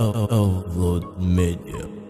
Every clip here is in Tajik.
Overload Media.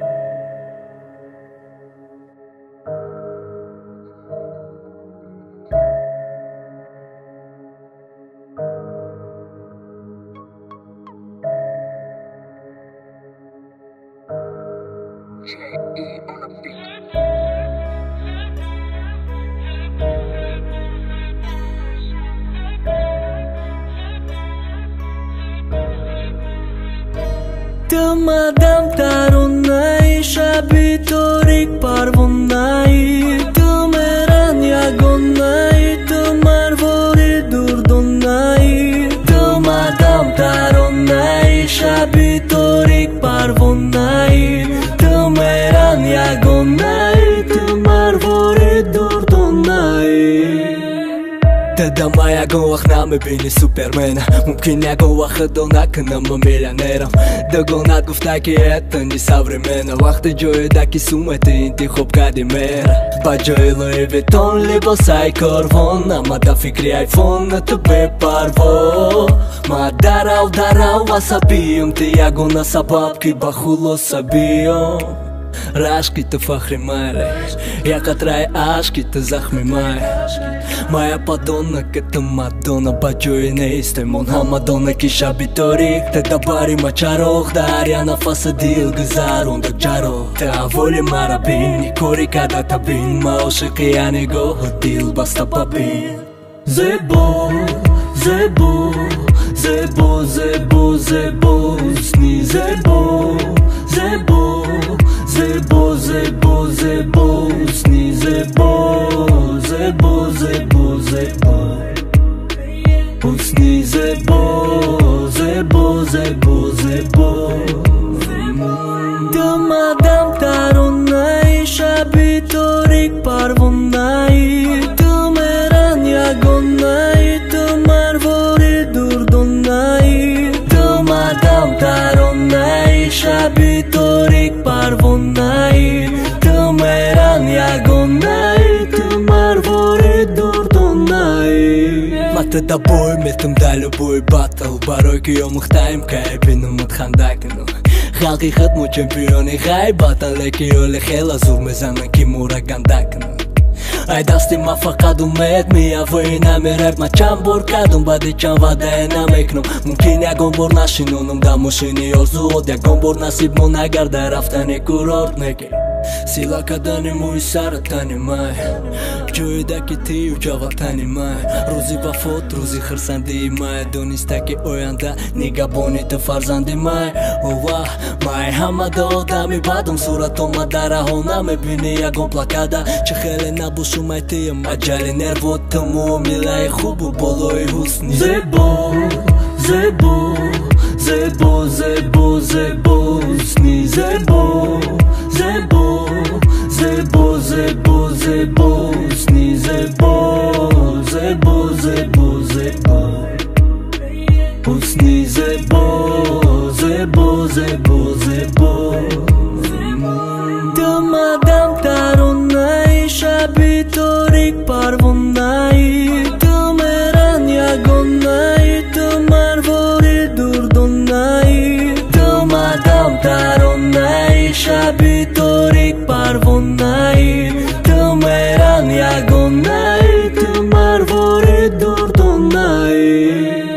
Madam tarunai shabitorik parvonai tumeran yagonai tumar vori durdonai Madam tarunai shabitorik parvonai tumeran yagonai tumar vori durdonai Teda моя голахна ме бини супермена Мумкин някой лаха на милионерам Да го надговтаки ета ни съвремена Лахта джоя даки сумете инти хопкади мера Баджо и Луи Витон либо сай корвон Ама да фикри айфон на тебе парво Ма дарал васабиум Ти яго на сабабки бахуло сабиум Рашките фахри майреш Яка трае ашките захми майреш Моя падона като Мадона Баджо и не исте Монха Мадона ки шабиторик Те да бари мачарох Да Ариана фасадил газарон да джаро Те аволи марабин Никори када табин Маоше кия не го ходил баста папин Зебо, зебо, зебо, зебо, зебо Сни зебо, зебо Zebo, zebo, zebo, sni zebo, zebo, zebo, zebo Sni zebo, zebo, zebo, zebo Madam tarunai shabitorik parvonai Tumeran yagonai, tumar vori durdonai Madam tarunai shabitorik parvonai Tumeran yagonai, tumar vori durdonai Мата да бой, метам да любой батъл Баройки омахтаем кайбином от хандакино Халкихът му чемпиони хай батъл Леки оле хела зурме замъки мура гандакино Айда стима факадо мед ми авойна ми реп ма чамбор кадом бади чамва да е намекно Мумкин я гомбор наши нуном да мушини орзу Од я гомбор насиб му нагар да рафтани курорт неки Сила кадани му и саратани май Чуй да ки ти учаватани май Рузи вафот, рузи хърсанди май Донистаки оянда, нига боните фарзанди май Ова, май хамадо да ми бадом Сурато мадара хона ме бини я гом плакада Чехеле на бушу май тия маджали нервота му Мила е хубо, боло и хусни Зебо, зебо, зебо, зебо, зебо Сни зебо, zebo, zebo, zebo, zebo Sni zebo, zebo, zebo, zebo Sni zebo, zebo, zebo, zebo Madam tarunai shabitorik parvonai Tumeran yagonai, tumar vori durdonai Madam tarunai shabitorik parvonai Tumeran yagonai, tumar vori durdonai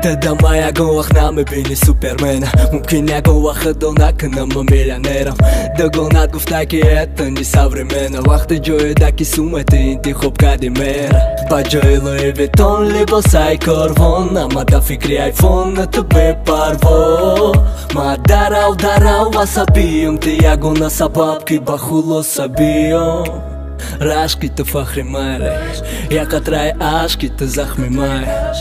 Teda моя голахна ме бини супермена Мумкин някой лаха на милионерам Да го надговтаки ета ни съвремена Лахта джоя даки сумете инти хопкади мера Баджо и Луи Витон либо сай корвон Ама да фикри айфон на тебе парво Ма дарал васабиум Ти яго на сабабки бахуло сабиум Рашките фахри майреш Яка трае ашките захми майреш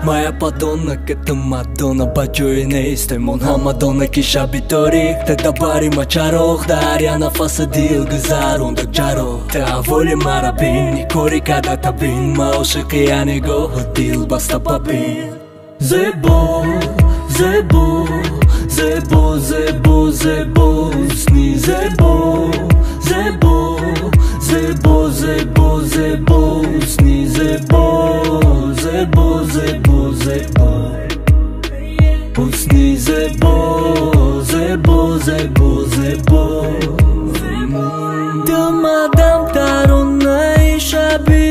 Моя падона като Мадона Баджо и не исте Монха Мадона ки шабиторик Те да бари мачарох Да Ариана фасадил газарон да джаро Те аволи марабин Никори када табин Маоше кия не го ходил баста папин Зебо, zebo, zebo, zebo, zebo, sni zebo, zebo, zebo, zebo, zebo, sni zebo, zebo, zebo, zebo, Pustni zebo, zebo, zebo, zebo. Tu madam tarunai shabi